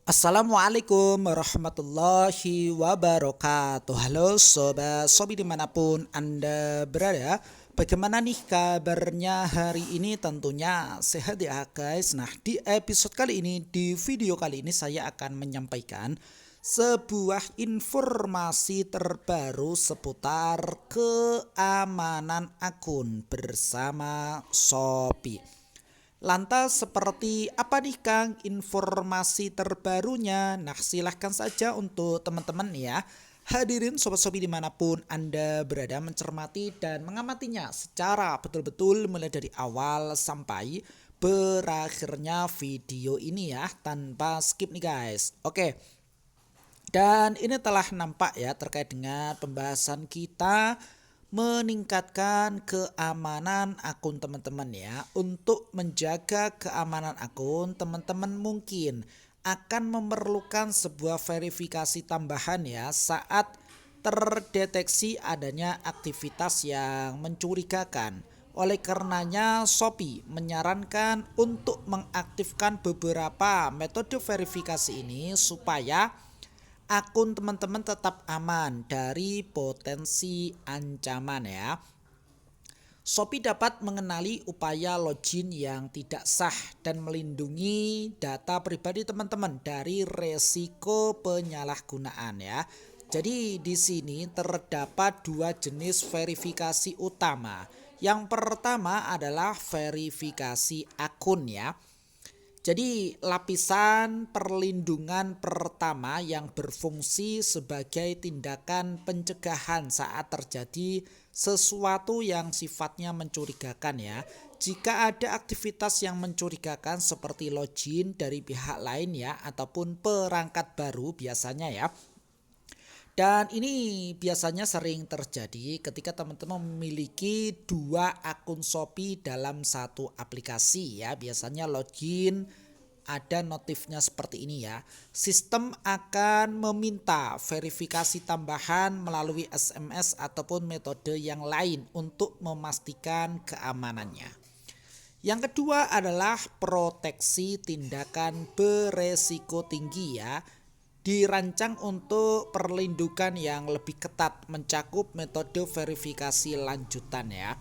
Assalamualaikum warahmatullahi wabarakatuh. Halo sobat sobi dimanapun anda berada. Bagaimana nih kabarnya hari ini? Tentunya sehat ya guys. Nah, di episode kali ini, di video kali ini saya akan menyampaikan sebuah informasi terbaru seputar keamanan akun bersama Shopee. Lantas seperti apa nih Kang informasi terbarunya? Nah, silahkan saja untuk teman-teman ya. Hadirin sobat-sobi dimanapun Anda berada, mencermati dan mengamatinya secara betul-betul mulai dari awal sampai berakhirnya video ini ya, tanpa skip nih guys. Oke, dan ini telah nampak ya terkait dengan pembahasan kita meningkatkan keamanan akun teman-teman ya. Untuk menjaga keamanan akun, teman-teman mungkin akan memerlukan sebuah verifikasi tambahan ya saat terdeteksi adanya aktivitas yang mencurigakan. Oleh karenanya Shopee menyarankan untuk mengaktifkan beberapa metode verifikasi ini supaya akun teman-teman tetap aman dari potensi ancaman ya. Shopee dapat mengenali upaya login yang tidak sah dan melindungi data pribadi teman-teman dari resiko penyalahgunaan ya. Jadi di sini terdapat dua jenis verifikasi utama. Yang pertama adalah verifikasi akun ya. Jadi lapisan perlindungan pertama yang berfungsi sebagai tindakan pencegahan saat terjadi sesuatu yang sifatnya mencurigakan ya. Jika ada aktivitas yang mencurigakan seperti login dari pihak lain ya ataupun perangkat baru biasanya ya. Dan ini biasanya sering terjadi ketika teman-teman memiliki dua akun Shopee dalam satu aplikasi ya. Biasanya login ada notifnya seperti ini ya. Sistem akan meminta verifikasi tambahan melalui SMS ataupun metode yang lain untuk memastikan keamanannya. Yang kedua adalah proteksi tindakan beresiko tinggi ya. Dirancang untuk perlindungan yang lebih ketat, mencakup metode verifikasi lanjutan ya.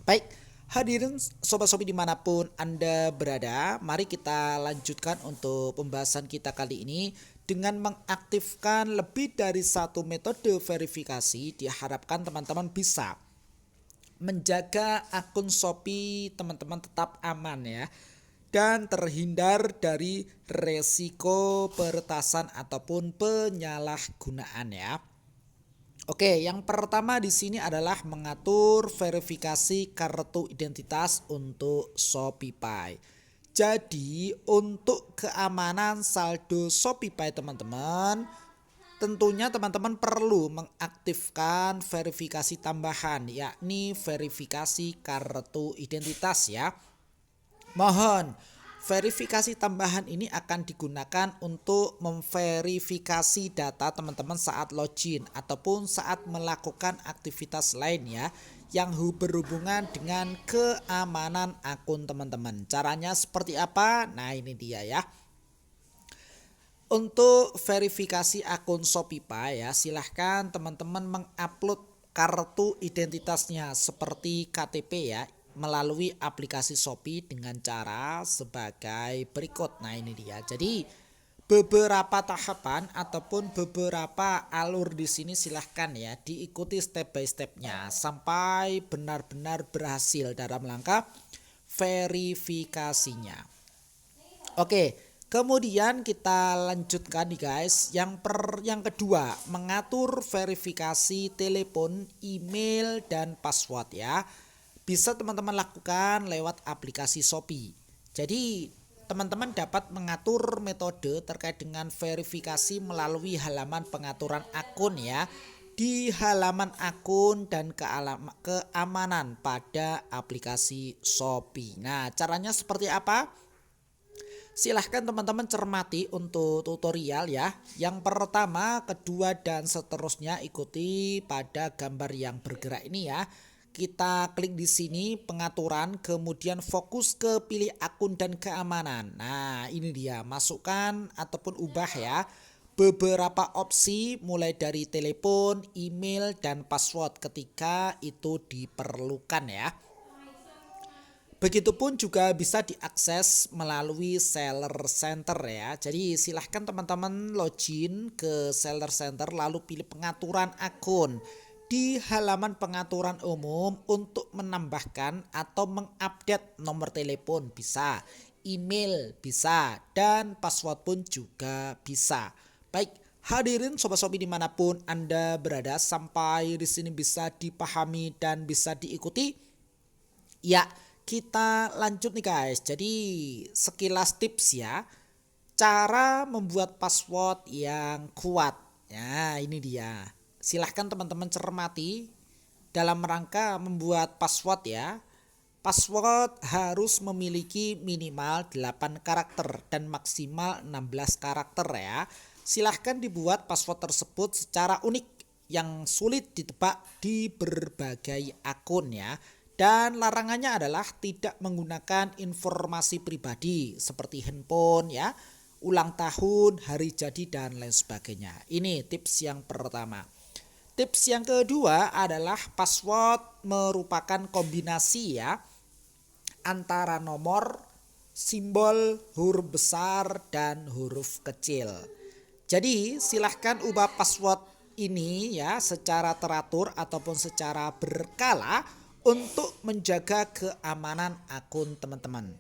Baik, hadirin sobat-sobi dimanapun Anda berada, mari kita lanjutkan untuk pembahasan kita kali ini. Dengan mengaktifkan lebih dari satu metode verifikasi, diharapkan teman-teman bisa menjaga akun Shopee teman-teman tetap aman ya, dan terhindar dari resiko peretasan ataupun penyalahgunaan ya. Oke, yang pertama di sini adalah mengatur verifikasi kartu identitas untuk Shopee. Jadi, untuk keamanan saldo Shopee teman-teman, tentunya teman-teman perlu mengaktifkan verifikasi tambahan, yakni verifikasi kartu identitas ya. Mohon verifikasi tambahan ini akan digunakan untuk memverifikasi data teman-teman saat login ataupun saat melakukan aktivitas lain ya yang berhubungan dengan keamanan akun teman-teman. Caranya seperti apa? Nah, ini dia ya. Untuk verifikasi akun Shopee ya, silahkan teman-teman mengupload kartu identitasnya seperti KTP ya melalui aplikasi Shopee dengan cara sebagai berikut. Nah, ini dia. Jadi beberapa tahapan ataupun beberapa alur di sini silahkan ya diikuti step by stepnya sampai benar-benar berhasil dalam langkah verifikasinya. Oke, kemudian kita lanjutkan nih guys. Yang kedua, mengatur verifikasi telepon, email dan password ya. Bisa teman-teman lakukan lewat aplikasi Shopee. Jadi teman-teman dapat mengatur metode terkait dengan verifikasi melalui halaman pengaturan akun ya. Di halaman akun dan keamanan pada aplikasi Shopee. Nah, caranya seperti apa? Silahkan teman-teman cermati untuk tutorial ya. Yang pertama, kedua dan seterusnya ikuti pada gambar yang bergerak ini ya. kita klik di sini pengaturan, kemudian fokus ke pilih akun dan keamanan. Nah, ini dia, masukkan ataupun ubah ya beberapa opsi mulai dari telepon, email, dan password ketika itu diperlukan ya. Begitupun juga bisa diakses melalui Seller Center ya. Jadi silahkan teman-teman login ke Seller Center lalu pilih pengaturan akun. Di halaman pengaturan umum untuk menambahkan atau mengupdate nomor telepon bisa, email bisa, dan password pun juga bisa. Baik, hadirin sobat-sobi dimanapun Anda berada, sampai di sini bisa dipahami dan bisa diikuti. Ya, kita lanjut nih guys. Jadi sekilas tips ya, cara membuat password yang kuat. Ya, ini dia. Silahkan teman-teman cermati dalam rangka membuat password ya. Password harus memiliki minimal 8 karakter dan maksimal 16 karakter ya. Silahkan dibuat password tersebut secara unik yang sulit ditebak di berbagai akun ya. Dan larangannya adalah tidak menggunakan informasi pribadi seperti handphone ya, ulang tahun, hari jadi, dan lain sebagainya. Ini tips yang pertama. Tips yang kedua adalah password merupakan kombinasi ya antara nomor, simbol, huruf besar, dan huruf kecil. Jadi silahkan ubah password ini ya secara teratur ataupun secara berkala untuk menjaga keamanan akun teman-teman.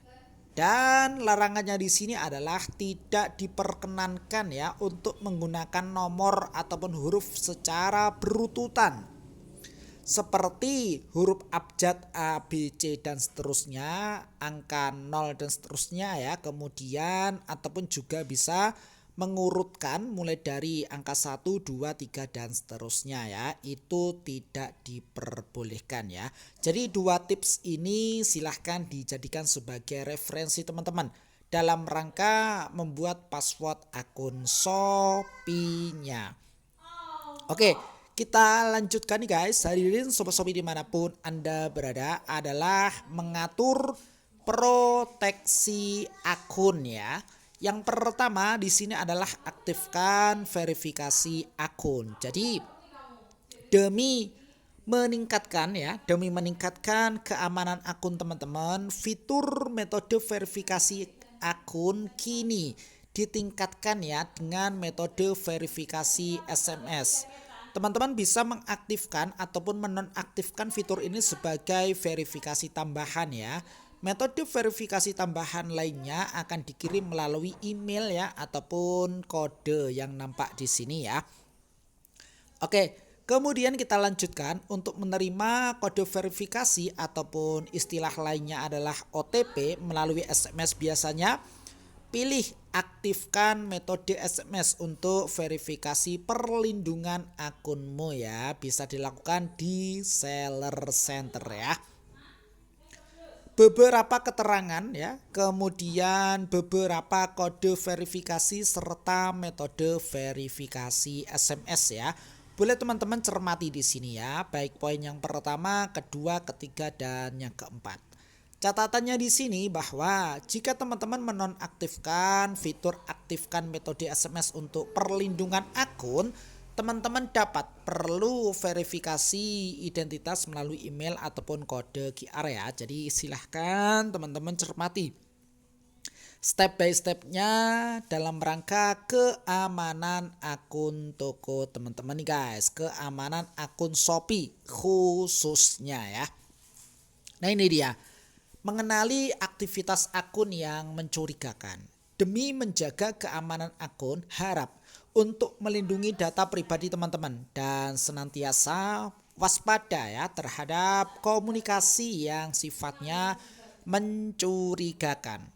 Dan larangannya di sini adalah tidak diperkenankan ya untuk menggunakan nomor ataupun huruf secara berurutan. Seperti huruf abjad A, B, C dan seterusnya, angka 0 dan seterusnya ya. Kemudian ataupun juga bisa mengurutkan mulai dari angka 1, 2, 3 dan seterusnya ya. Itu tidak diperbolehkan ya. Jadi dua tips ini silahkan dijadikan sebagai referensi teman-teman dalam rangka membuat password akun Shopee-nya. Oke, kita lanjutkan nih guys. Hadirin sobat-sobi dimanapun Anda berada, adalah mengatur proteksi akun ya. Yang pertama di sini adalah aktifkan verifikasi akun. Jadi demi meningkatkan keamanan akun teman-teman, fitur metode verifikasi akun kini ditingkatkan ya dengan metode verifikasi SMS. Teman-teman bisa mengaktifkan ataupun menonaktifkan fitur ini sebagai verifikasi tambahan ya. Metode verifikasi tambahan lainnya akan dikirim melalui email ya ataupun kode yang nampak di sini ya. Oke, kemudian kita lanjutkan untuk menerima kode verifikasi ataupun istilah lainnya adalah OTP melalui SMS biasanya. Pilih aktifkan metode SMS untuk verifikasi perlindungan akunmu ya. Bisa dilakukan di Seller Center ya. Beberapa keterangan ya, kemudian beberapa kode verifikasi serta metode verifikasi SMS ya. Boleh teman-teman cermati di sini ya, baik poin yang pertama, kedua, ketiga, dan yang keempat. Catatannya di sini bahwa jika teman-teman menonaktifkan fitur aktifkan metode SMS untuk perlindungan akun, teman-teman dapat perlu verifikasi identitas melalui email ataupun kode QR ya. Jadi silahkan teman-teman cermati step by stepnya dalam rangka keamanan akun toko teman-teman nih guys. Keamanan akun Shopee khususnya ya. Nah ini dia, mengenali aktivitas akun yang mencurigakan. Demi menjaga keamanan akun, harap untuk melindungi data pribadi teman-teman dan senantiasa waspada ya terhadap komunikasi yang sifatnya mencurigakan.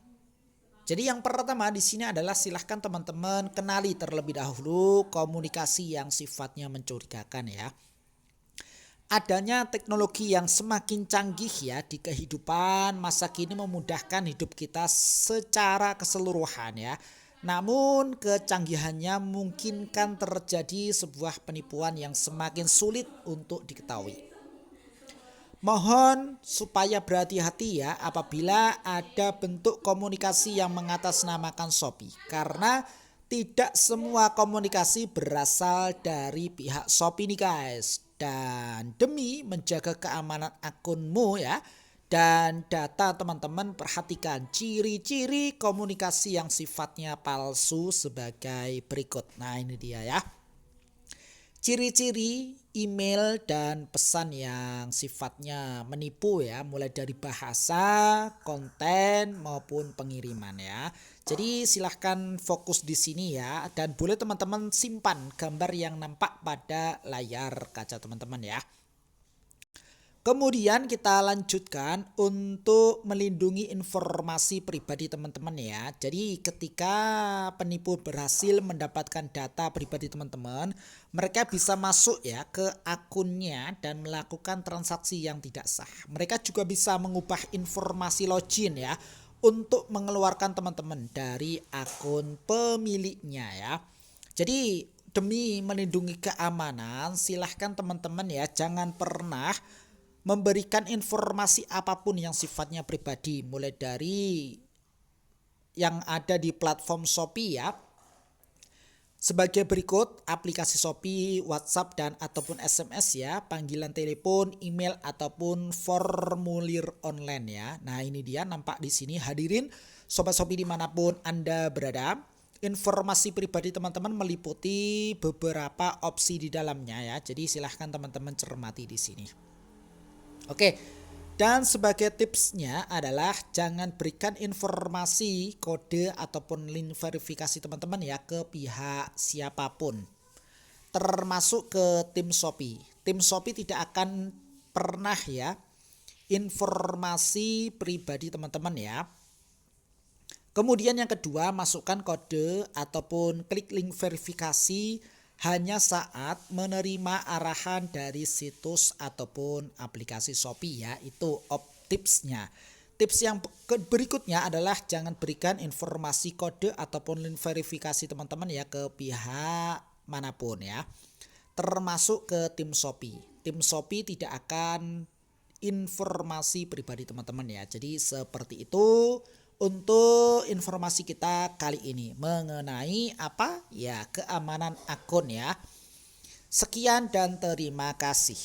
Jadi yang pertama di sini adalah silahkan teman-teman kenali terlebih dahulu komunikasi yang sifatnya mencurigakan ya. Adanya teknologi yang semakin canggih ya di kehidupan masa kini memudahkan hidup kita secara keseluruhan ya. Namun kecanggihannya memungkinkan terjadi sebuah penipuan yang semakin sulit untuk diketahui. Mohon supaya berhati-hati ya apabila ada bentuk komunikasi yang mengatasnamakan Shopee. Karena tidak semua komunikasi berasal dari pihak Shopee nih guys. Dan demi menjaga keamanan akunmu ya dan data teman-teman, perhatikan ciri-ciri komunikasi yang sifatnya palsu sebagai berikut. Nah ini dia ya. Ciri-ciri email dan pesan yang sifatnya menipu ya, mulai dari bahasa, konten maupun pengiriman ya. Jadi silahkan fokus di sini ya, dan boleh teman-teman simpan gambar yang nampak pada layar kaca teman-teman ya. Kemudian kita lanjutkan untuk melindungi informasi pribadi teman-teman ya. Jadi ketika penipu berhasil mendapatkan data pribadi teman-teman, mereka bisa masuk ya ke akunnya dan melakukan transaksi yang tidak sah. Mereka juga bisa mengubah informasi login ya untuk mengeluarkan teman-teman dari akun pemiliknya ya. Jadi demi melindungi keamanan, silahkan teman-teman ya jangan pernah memberikan informasi apapun yang sifatnya pribadi, mulai dari yang ada di platform Shopee ya. Sebagai berikut, aplikasi Shopee, WhatsApp dan ataupun SMS ya, panggilan telepon, email ataupun formulir online ya. Nah ini dia nampak di sini, hadirin Sobat Shopee dimanapun Anda berada. Informasi pribadi teman-teman meliputi beberapa opsi di dalamnya ya. Jadi silahkan teman-teman cermati di sini. Oke, dan sebagai tipsnya adalah jangan berikan informasi, kode ataupun link verifikasi teman-teman ya ke pihak siapapun, termasuk ke tim Shopee. Tim Shopee tidak akan pernah ya informasi pribadi teman-teman ya. Kemudian yang kedua, masukkan kode ataupun klik link verifikasi hanya saat menerima arahan dari situs ataupun aplikasi Shopee ya. Itu tipsnya. Tips yang berikutnya adalah jangan berikan informasi kode ataupun link verifikasi teman-teman ya ke pihak manapun ya, termasuk ke tim Shopee. Tim Shopee tidak akan informasi pribadi teman-teman ya. Jadi seperti itu untuk informasi kita kali ini mengenai apa ya, keamanan akun ya. Sekian dan terima kasih.